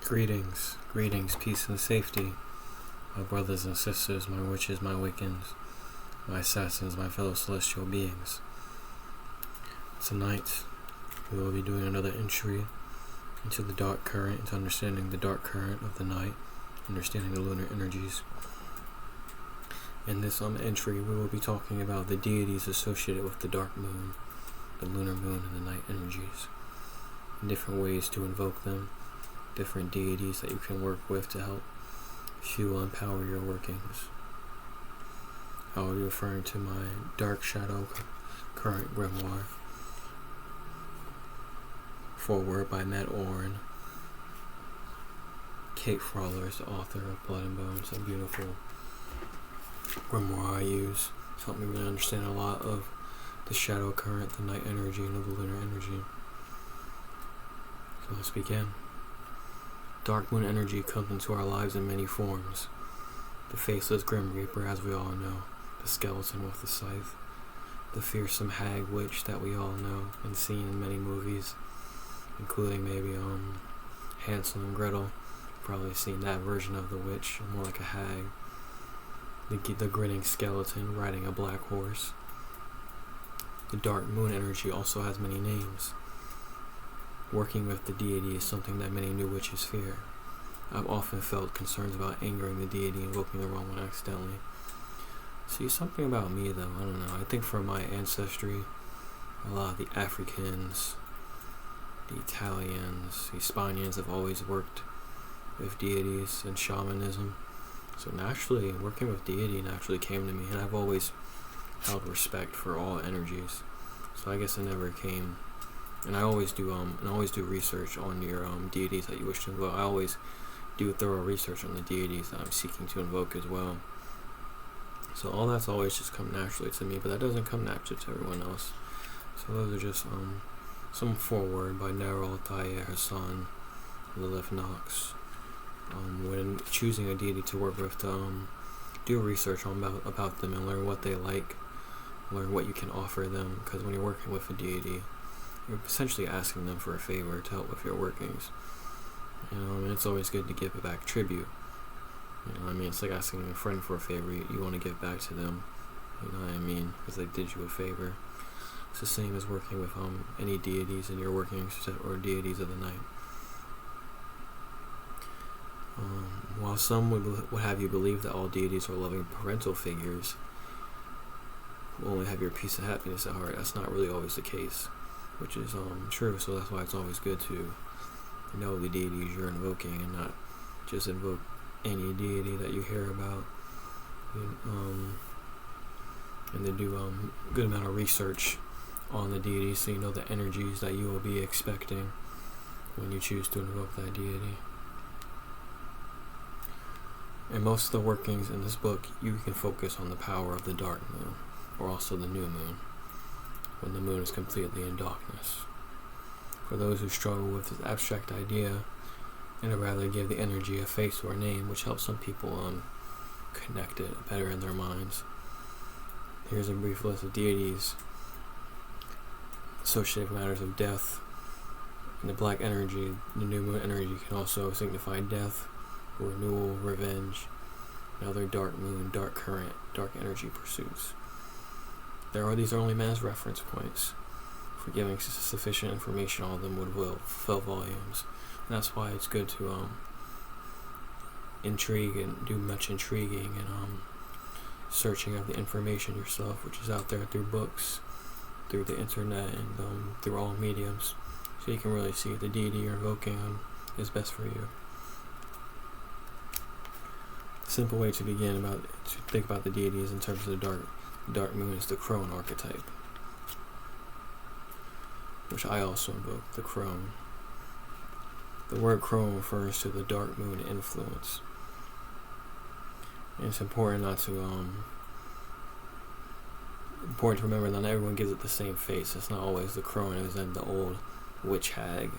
Greetings, peace and safety, my brothers and sisters, my witches, my Wiccans, my assassins, my fellow celestial beings. Tonight, we will be doing another entry into the dark current, into understanding the dark current of the night, understanding the lunar energies. In this entry, we will be talking about the deities associated with the dark moon, the lunar moon, and the night energies, and different ways to invoke them, different deities that you can work with to help fuel and power your workings. I will be referring to my Dark Shadow Current Grimoire, foreword by Matt Oren. Kate Frawler is the author of Blood and Bones, a beautiful grimoire I use. It's helped me really understand a lot of the shadow current, the night energy, and the lunar energy. So let's begin. Dark moon energy comes into our lives in many forms. The faceless Grim Reaper, as we all know, the skeleton with the scythe, the fearsome hag witch that we all know and seen in many movies, including maybe Hansel and Gretel. Probably seen that version of the witch, more like a hag. The grinning skeleton riding a black horse. The dark moon energy also has many names. Working with the deity is something that many new witches fear. I've often felt concerns about angering the deity, invoking the wrong one accidentally. See, something about me though, I don't know. I think from my ancestry, a lot of the Africans, the Italians, the Spaniards have always worked with deities and shamanism. So naturally, working with deity naturally came to me, and I've always held respect for all energies. So I guess it never came. And I always do research on your deities that you wish to invoke. I always do thorough research on the deities that I'm seeking to invoke as well. So all that's always just come naturally to me, but that doesn't come naturally to everyone else. So those are just some foreword by Nero, Altaïr, her son, Lilith Knox. When choosing a deity to work with, do research about them and learn what they like, learn what you can offer them, because when you're working with a deity, you're essentially asking them for a favor to help with your workings. And it's always good to give back tribute. It's like asking a friend for a favor. You want to give back to them. You know what I mean? Because they did you a favor. It's the same as working with any deities in your workings or deities of the night. While some would have you believe that all deities are loving parental figures, who only have your peace and happiness at heart, that's not really always the case. Which is true, so that's why it's always good to know the deities you're invoking and not just invoke any deity that you hear about. And then do a good amount of research on the deity so you know the energies that you will be expecting when you choose to invoke that deity. In most of the workings in this book, you can focus on the power of the dark moon, or also the new moon, when the moon is completely in darkness. For those who struggle with this abstract idea, and I'd rather give the energy a face or a name, which helps some people connect it better in their minds. Here's a brief list of deities associated with matters of death. And the black energy, the new moon energy, can also signify death, renewal, revenge, and other dark moon, dark current, dark energy pursuits. These are only man's reference points. For giving sufficient information, all of them would fill volumes. And that's why it's good to intrigue and do much intriguing and searching of the information yourself, which is out there through books, through the internet, and through all mediums, so you can really see if the deity you're invoking is best for you. A simple way to begin to think about the deities in terms of the dark moon is the crone archetype, which I also invoke, the crone. The word crone refers to the dark moon influence. And it's important important to remember that not everyone gives it the same face. It's not always the crone as in the old witch hag.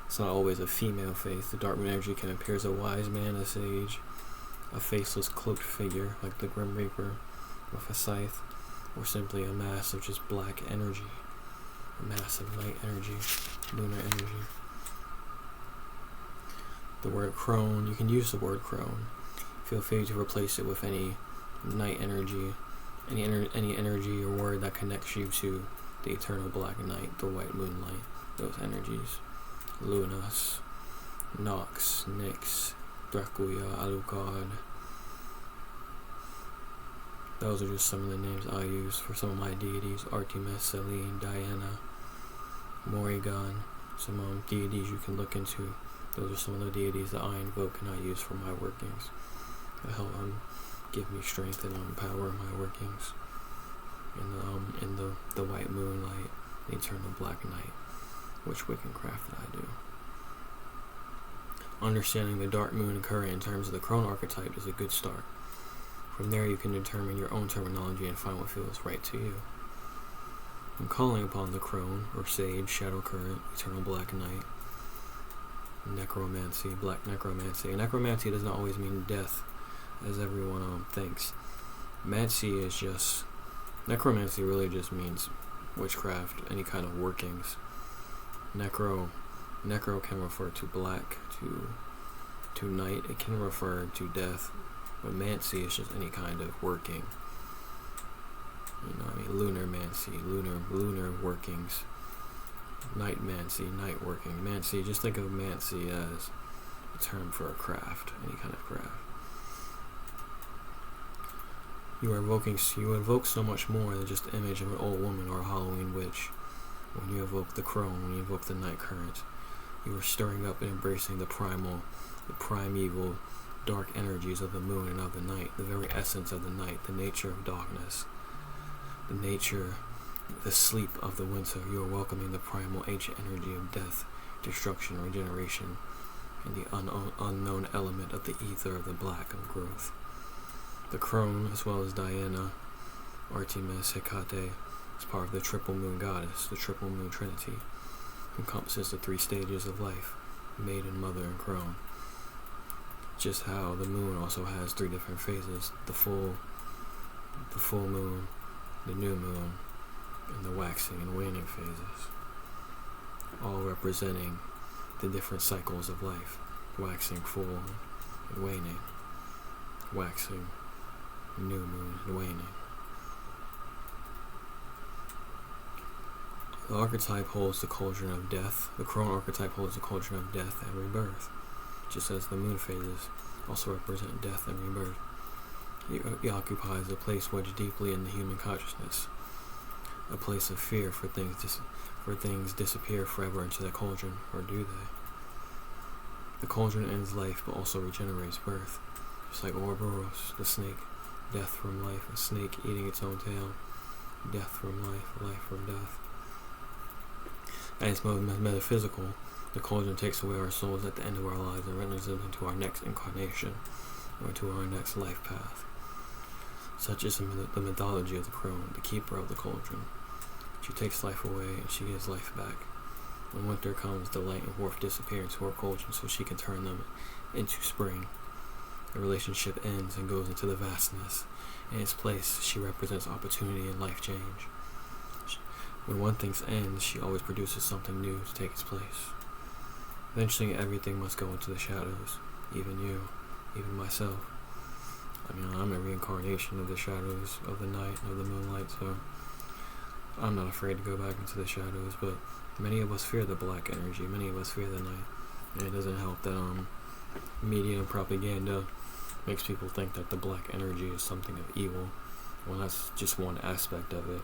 It's not always a female face. The dark moon energy can appear as a wise man, a sage, a faceless cloaked figure like the Grim Reaper with a scythe, or simply a mass of just black energy, a mass of night energy, lunar energy. The word crone, you can use the word crone. Feel free to replace it with any night energy, any energy or word that connects you to the eternal black night, the white moonlight, those energies. Lunas, Nox, Nyx, Dracuya, Alucard. Those are just some of the names I use for some of my deities. Artemis, Selene, Diana, Morrigan, some deities you can look into. Those are some of the deities that I invoke and I use for my workings. To help give me strength and empower my workings. In the white moonlight, the eternal black night, which Witchcraft that I do. Understanding the dark moon and current in terms of the crone archetype is a good start. From there you can determine your own terminology and find what feels right to you. When calling upon the crone, or sage, shadow current, eternal black night, necromancy, black necromancy. And necromancy does not always mean death, as everyone thinks. Necromancy really just means witchcraft, any kind of workings. Necro can refer to black, to night. It can refer to death. But mancy is just any kind of working. Lunar mancy, lunar workings. Night mancy, night working. Mancy, just think of mancy as a term for a craft, any kind of craft. You invoke so much more than just the image of an old woman or a Halloween witch. When you evoke the crone, when you evoke the night current, you are stirring up and embracing the primeval, dark energies of the moon and of the night, the very essence of the night, the nature of darkness, the sleep of the winter. You are welcoming the primal ancient energy of death, destruction, regeneration, and the unknown element of the ether of the black of growth. The crone, as well as Diana, Artemis, Hecate, is part of the triple moon goddess, the triple moon trinity, encompasses the three stages of life, maiden, mother, and crone. Just how the moon also has three different phases, the full moon, the new moon, and the waxing and waning phases, all representing the different cycles of life, waxing, full, and waning, waxing, new moon, and waning. The archetype holds the cauldron of death. The crone archetype holds the cauldron of death and rebirth, just as the moon phases also represent death and rebirth. He occupies a place wedged deeply in the human consciousness, a place of fear for things disappear forever into the cauldron, or do they? The cauldron ends life but also regenerates birth, just like Ouroboros, the snake, death from life, a snake eating its own tail, death from life, life from death. At its most metaphysical, the cauldron takes away our souls at the end of our lives and renders them into our next incarnation, or to our next life path. Such is the mythology of the crone, the keeper of the cauldron. She takes life away and she gives life back. When winter comes, the light and warmth disappear into her cauldron so she can turn them into spring. The relationship ends and goes into the vastness. In its place, she represents opportunity and life change. When one thing ends, she always produces something new to take its place. Eventually, everything must go into the shadows, even you, even myself. I'm a reincarnation of the shadows of the night, of the moonlight, so I'm not afraid to go back into the shadows, but many of us fear the black energy, many of us fear the night, and it doesn't help that media and propaganda makes people think that the black energy is something of evil. Well, that's just one aspect of it.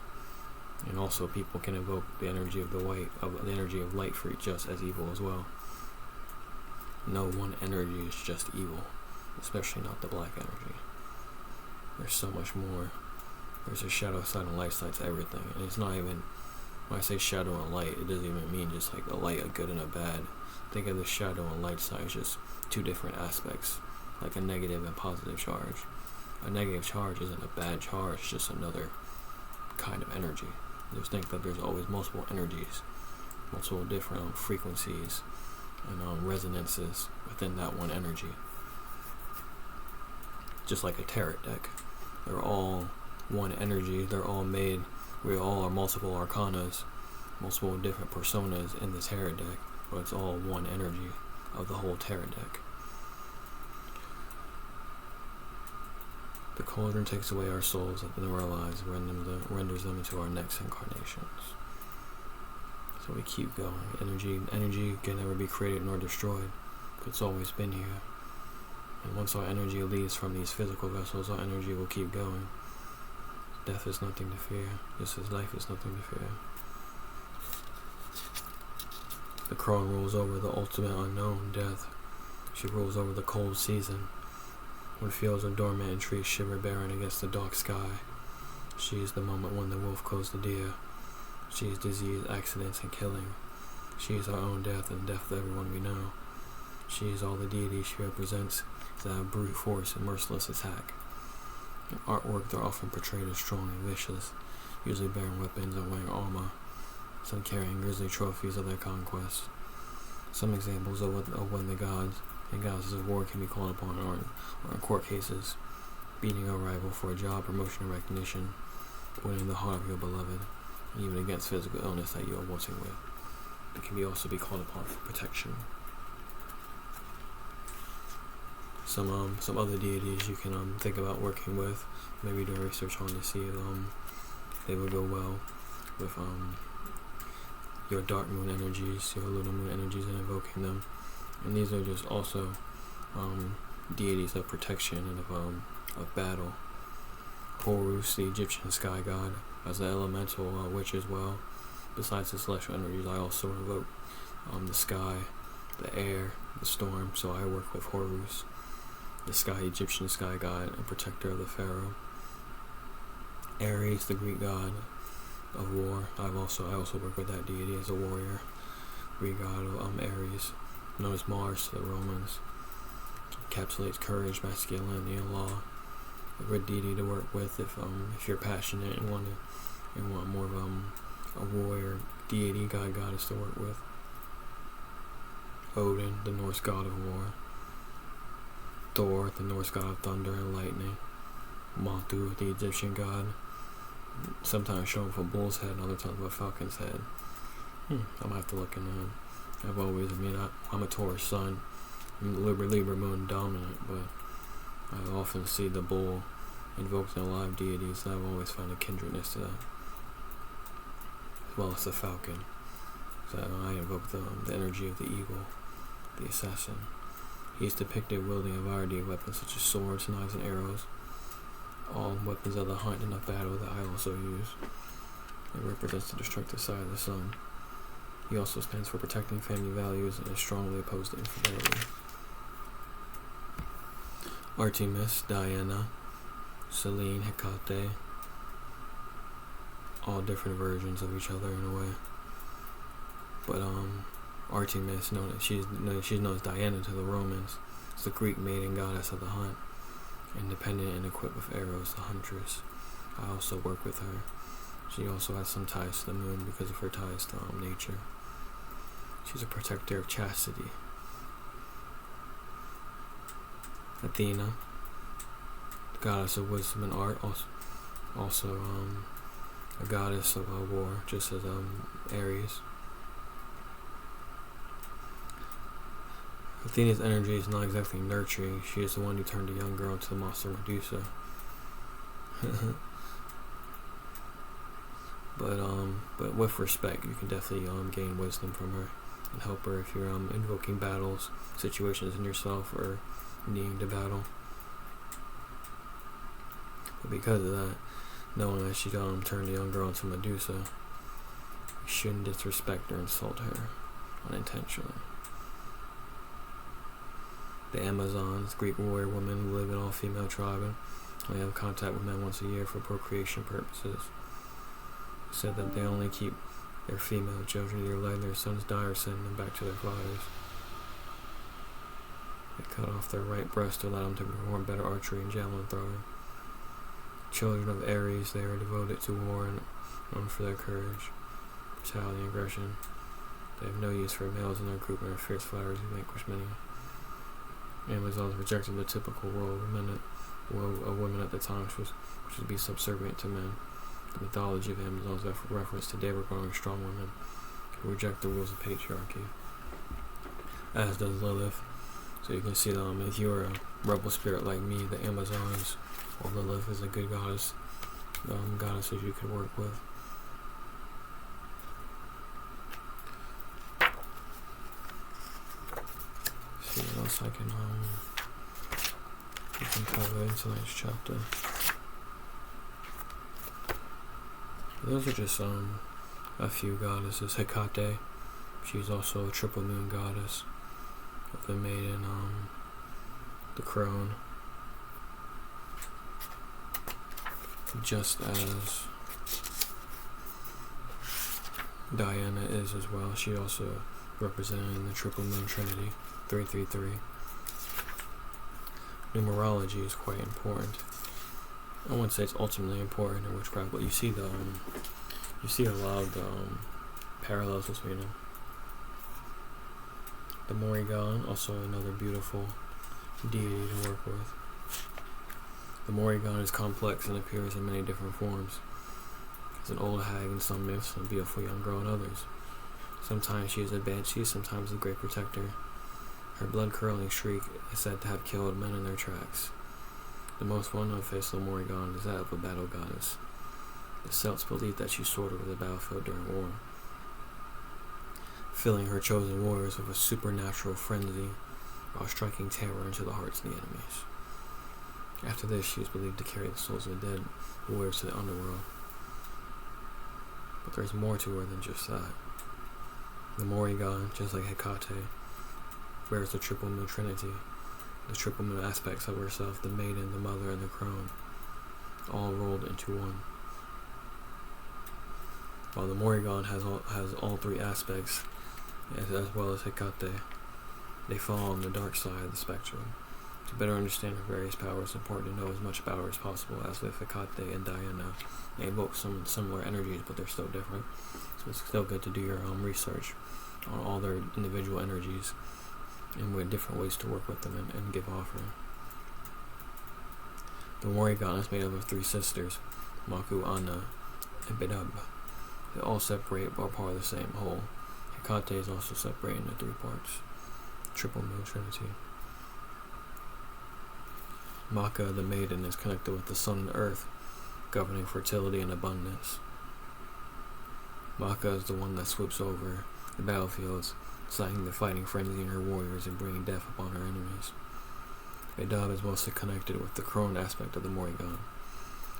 And also people can invoke the energy of the energy of light for just as evil as well. No one energy is just evil, especially not the black energy. There's so much more. There's a shadow side and light side to everything. And it's not even, when I say shadow and light, it doesn't even mean just like a light, a good and a bad. Think of the shadow and light side as just two different aspects, like a negative and positive charge. A negative charge isn't a bad charge, it's just another kind of energy. Just think that there's always multiple energies, multiple different frequencies and resonances within that one energy. Just like a tarot deck. They're all one energy, they're all made, we all are multiple arcanas, multiple different personas in the tarot deck, but it's all one energy of the whole tarot deck. The cauldron takes away our souls at the end of our lives, renders them into our next incarnations. So we keep going. Energy can never be created nor destroyed. It's always been here. And once our energy leaves from these physical vessels, our energy will keep going. Death is nothing to fear, just as life is nothing to fear. The crone rules over the ultimate unknown, death. She rules over the cold season, when fields are dormant and trees shiver barren against the dark sky. She is the moment when the wolf closed the deer. She is disease, accidents, and killing. She is our own death and the death of everyone we know. She is all the deities she represents, that brute force and merciless attack. In artwork, they're often portrayed as strong and vicious, usually bearing weapons and wearing armor, some carrying grisly trophies of their conquest. Some examples of when the gods and goddesses of war can be called upon are in court cases, beating a rival for a job, promotion, or recognition, winning the heart of your beloved, and even against physical illness that you are warring with. They can also be called upon for protection. Some other deities you can think about working with, maybe do research on to see if they would go well with your dark moon energies, your lunar moon energies, and invoking them. And these are just also deities of protection and of battle. Horus, the Egyptian sky god, as the elemental witch as well. Besides the celestial energies, I also invoke the sky, the air, the storm. So I work with Horus, the Egyptian sky god and protector of the pharaoh. Ares, the Greek god of war. I also work with that deity as a warrior. Greek god of Ares, known as Mars to the Romans. Encapsulates courage, masculinity, and law. A good deity to work with if you're passionate and want more of a warrior deity, goddess to work with. Odin, the Norse god of war. Thor, the Norse god of thunder and lightning. Montu, the Egyptian god. Sometimes shown for bull's head, and other times with falcon's head. I'm gonna have to look into him. I'm a Taurus sun, Libra moon dominant, but I often see the bull invoked in live deities, and I've always found a kindredness to that. As well as the falcon. So I invoke the energy of the eagle, the assassin. He is depicted wielding a variety of weapons such as swords, knives, and arrows. All weapons of the hunt and of battle that I also use. It represents the destructive side of the sun. He also stands for protecting family values and is strongly opposed to infidelity. Artemis, Diana, Selene, Hecate, all different versions of each other in a way. But Artemis, she's known as Diana to the Romans. It's the Greek maiden goddess of the hunt, independent and equipped with arrows, the huntress. I also work with her. She also has some ties to the moon because of her ties to nature. She's a protector of chastity. Athena, the goddess of wisdom and art, also a goddess of war, just as Ares. Athena's energy is not exactly nurturing. She is the one who turned a young girl into the monster Medusa. But with respect, you can definitely gain wisdom from her and help her if you're invoking battles, situations in yourself, or needing to battle. But because of that, knowing that she turned a young girl into Medusa, you shouldn't disrespect or insult her unintentionally. The Amazons, Greek warrior women who live in all-female tribe and only have contact with men once a year for procreation purposes. Said that they only keep their female children either letting their sons die or sending them back to their fathers. They cut off their right breast to allow them to perform better archery and javelin throwing. Children of Ares, they are devoted to war and known for their courage, brutality, and aggression. They have no use for males in their group and are fierce fighters who vanquish many. Amazons rejected the typical role of women at the time, which was to be subservient to men. The mythology of Amazons reference today regarding strong women who reject the rules of patriarchy, as does Lilith. So you can see if you're a rebel spirit like me, the Amazons All Lilith is a good goddess. Goddesses you could work with. See what else I can we can cover in tonight's chapter. Those are just a few goddesses. Hecate, she's also a triple moon goddess of the maiden, the crone. Just as Diana is as well. She also represented the triple moon trinity, 333. Numerology is quite important. I wouldn't say it's ultimately important in witchcraft, but you see a lot of the parallels between them. The Morrigan, also another beautiful deity to work with. The Morrigan is complex and appears in many different forms. As an old hag in some myths, and a beautiful young girl in others. Sometimes she is a banshee, sometimes a great protector. Her blood-curdling shriek is said to have killed men in their tracks. The most well-known face of the Morrigan is that of a battle goddess. The Celts believed that she soared over the battlefield during war, filling her chosen warriors with a supernatural frenzy while striking terror into the hearts of the enemies. After this, she was believed to carry the souls of the dead warriors to the underworld. But there's more to her than just that. The Morrigan, just like Hecate, bears the triple moon trinity, the triple moon aspects of herself, the maiden, the mother, and the crone, all rolled into one. While the Morrigan has all three aspects, as well as Hecate, they fall on the dark side of the spectrum. To better understand her various powers, it's important to know as much about her as possible. As with Hecate and Diana, they evoke some similar energies, but they're still different. So it's still good to do your research on all their individual energies and with different ways to work with them and give offering. The Morrigan is made up of three sisters, Maku, Anna, and Bedab. They all separate but are part of the same whole. Hecate is also separated into three parts. Triple moon trinity. Maka, the maiden, is connected with the sun and earth, governing fertility and abundance. Maka is the one that swoops over the battlefields, inciting the fighting frenzy in her warriors and bringing death upon her enemies. Bedab is mostly connected with the crone aspect of the Morrigan.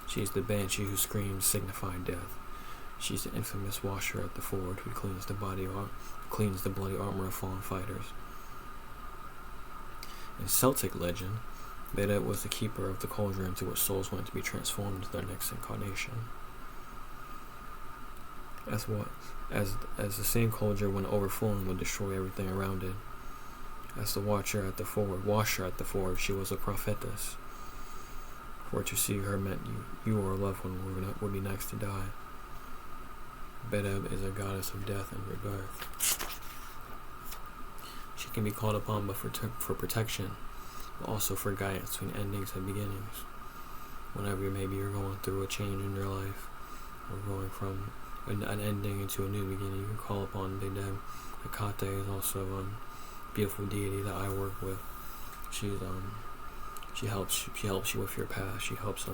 She is the banshee who screams, signifying death. She is the infamous washer at the ford who cleans the bloody armor of fallen fighters. In Celtic legend, Bedab was the keeper of the cauldron to which souls went to be transformed into their next incarnation. As the same cauldron, when overflowing, would destroy everything around it. As the washer at the ford, she was a prophetess. For to see her meant you or a loved one would be next to die. Bedab is a goddess of death and rebirth. She can be called upon but for protection, but also for guidance between endings and beginnings. Whenever maybe you're going through a change in your life, or going from an ending into a new beginning, you can call upon Bedab. Hecate is also a beautiful deity that I work with. She helps you with your path. She helps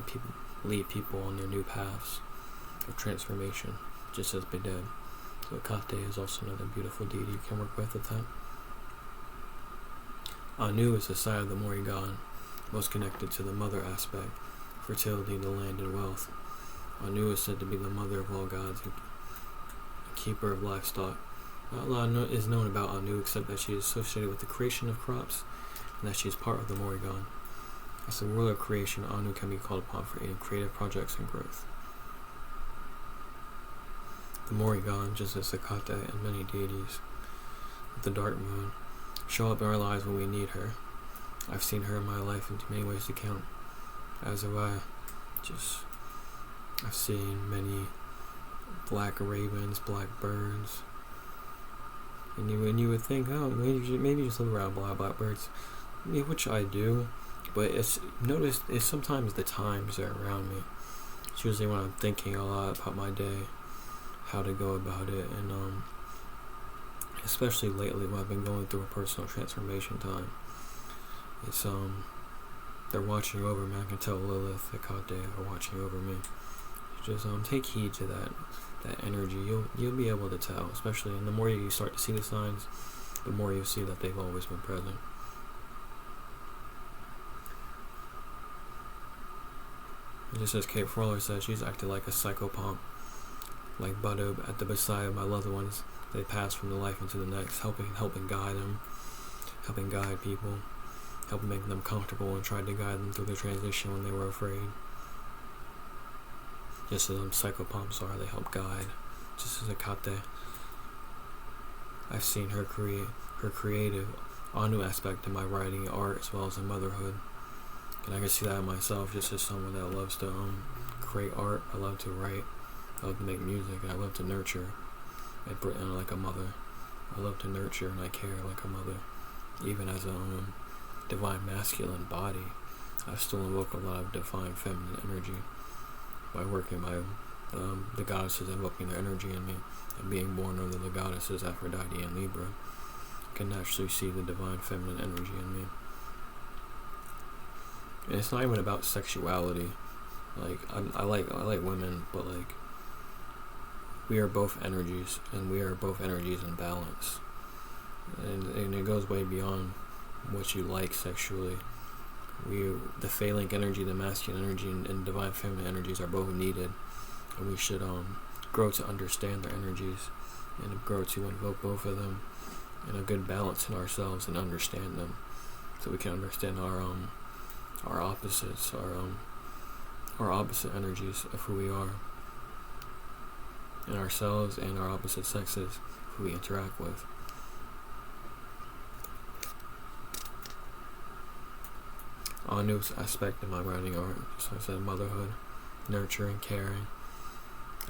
lead people on their new paths of transformation, just as Bedab. So Hecate is also another beautiful deity you can work with at that. Anu is the side of the Morrigan, most connected to the mother aspect, fertility, the land, and wealth. Anu is said to be the mother of all gods, a keeper of livestock. Not a lot is known about Anu except that she is associated with the creation of crops and that she is part of the Morrigan. As the ruler of creation, Anu can be called upon for aiding creative projects and growth. The Morrigan, just as Hecate and many deities with the dark moon, show up in our lives when we need her. I've seen her in my life in too many ways to count. As have I. I've seen many black ravens, black birds. And you would think, oh, maybe you just live around black birds. Which I do. But it's sometimes the times are around me. It's usually when I'm thinking a lot about my day, how to go about it, and especially lately when I've been going through a personal transformation time. they're watching over me. I can tell Lilith, Hecate are watching over me. Just take heed to that energy. You'll be able to tell, especially, and the more you start to see the signs, the more you'll see that they've always been present. Just as Kate Frawler said, she's acted like a psychopomp, like Budub at the bedside of my loved ones. They pass from the life into the next, helping guide them, helping guide people, helping make them comfortable, and tried to guide them through the transition when they were afraid. Just as psychopomps are, they help guide. Just as Hecate, I've seen her creative, Anu aspect in my writing, art, as well as in motherhood. And I can see that in myself, just as someone that loves to create art. I love to write, I love to make music, and I love to nurture. And like a mother, I love to nurture and I care like a mother. Even as a divine masculine body, I still invoke a lot of divine feminine energy by working my the goddesses invoking their energy in me, and being born under the goddesses Aphrodite and Libra. I can naturally see the divine feminine energy in me. And it's not even about sexuality. Like I like women, but like we are both energies, and we are both energies in balance. And it goes way beyond what you like sexually. The phallic energy, the masculine energy, and divine feminine energies are both needed, and we should grow to understand their energies and grow to invoke both of them in a good balance in ourselves and understand them, so we can understand our opposites, our opposite energies of who we are, in ourselves and our opposite sexes who we interact with. Anu's aspect in my writing art, so I said motherhood, nurturing, caring.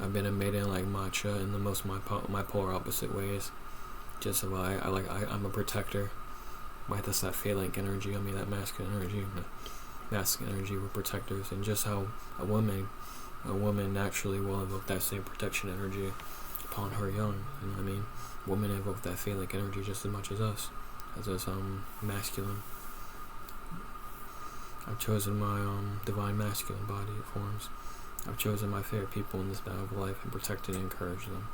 I've been a maiden like matcha in the most my polar opposite ways. Just so I'm a protector. Right, that's that phallic energy. I mean that masculine energy. Masculine energy, we're protectors, and just how a woman naturally will invoke that same protection energy upon her young. You know what I mean? Women invoke that phallic energy just as much as us masculine. I've chosen my divine masculine body forms. I've chosen my favorite people in this battle of life and protected and encouraged them.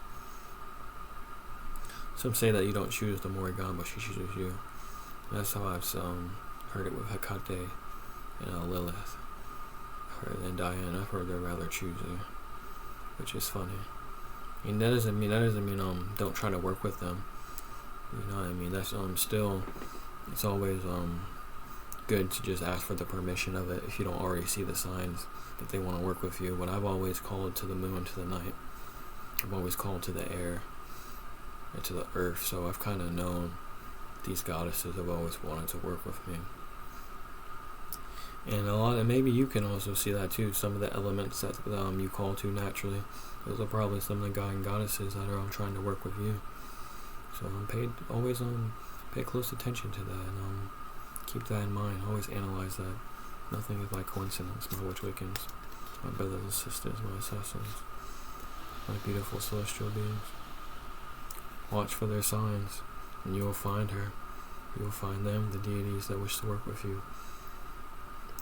Some say that you don't choose the Morrigan, but she chooses you. And that's how I've heard it with Hecate and Lilith. And Diane, I've heard they're rather choosy, which is funny. And that doesn't mean don't try to work with them. You know what I mean? That's still, it's always good to just ask for the permission of it if you don't already see the signs that they want to work with you. But I've always called to the moon, to the night. I've always called to the air and to the earth. So I've kind of known these goddesses have always wanted to work with me. And maybe you can also see that too. Some of the elements that you call to naturally, those are probably some of the god and goddesses that are trying to work with you. So always pay close attention to that, and keep that in mind. Always analyze that. Nothing is by coincidence. My witch Wiccans, my brothers and sisters, my assassins, my beautiful celestial beings. Watch for their signs, and you will find her. You will find them, the deities that wish to work with you.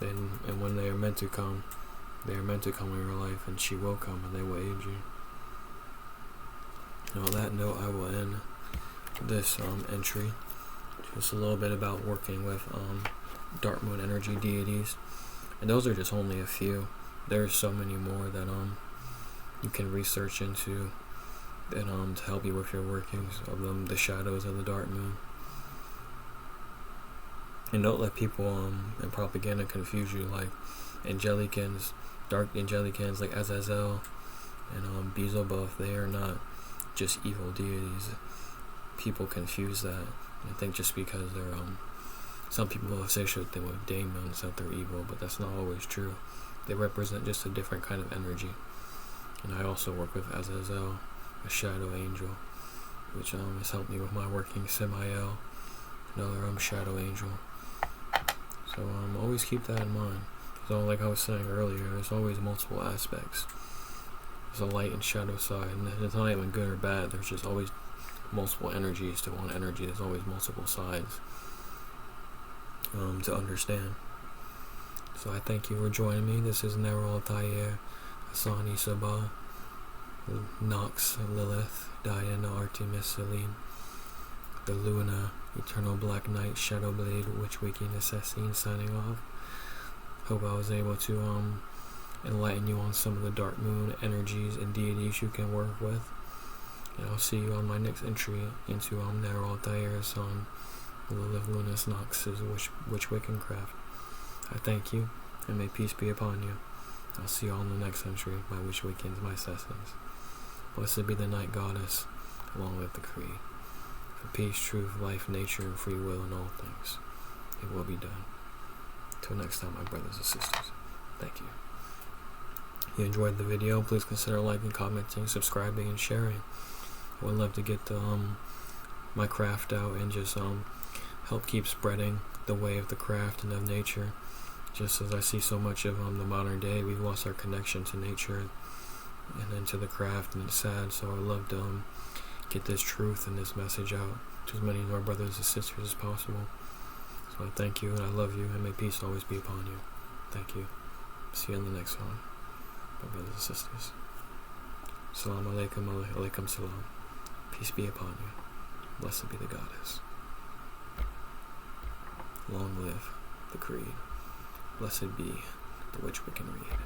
And when they are meant to come, they are meant to come in your life, and she will come, and they will aid you. And on that note, I will end this entry. Just a little bit about working with dark moon energy deities, and those are just only a few. There's so many more that you can research into, and to help you with your workings of them, the shadows of the dark moon. And don't let people and propaganda confuse you, like Angelicans, dark Angelicans like Azazel and Beelzebub. They are not just evil deities. People confuse that and think just because they're some people associate them with daemons that they're evil, but that's not always true. They represent just a different kind of energy. And I also work with Azazel, a shadow angel, which has helped me with my working. Samael, another shadow angel. So always keep that in mind. So like I was saying earlier, there's always multiple aspects. There's a light and shadow side, and it's not even good or bad. There's just always multiple energies to one energy. There's always multiple sides to understand. So I thank you for joining me. This is Nero, Altaïr, Asani, Sabah, Nox, Lilith, Diana, Artemis, Selene, the Lunar, Eternal Black Knight, Shadowblade, Witch Waking Assassin, signing off. Hope I was able to enlighten you on some of the dark moon energies and deities you can work with. And I'll see you on my next entry into Nero, Altaïr's Lilith, Lunas, Nox's Witchcraft. I thank you, and may peace be upon you. I'll see you on the next entry by which wakens my assassins. Blessed be the night goddess, along with the creed. For peace, truth, life, nature, and free will in all things. It will be done. Till next time, my brothers and sisters. Thank you. If you enjoyed the video, please consider liking, commenting, subscribing, and sharing. I would love to get my craft out and just help keep spreading the way of the craft and of nature. Just as I see so much of the modern day, we've lost our connection to nature and then to the craft, and it's sad. So I would love to get this truth and this message out to as many of our brothers and sisters as possible. So I thank you, and I love you, and may peace always be upon you. Thank you. See you in the next one, my brothers and sisters. Salam alaikum, alaikum salam. Peace be upon you. Blessed be the goddess. Long live the creed. Blessed be the witch we can read.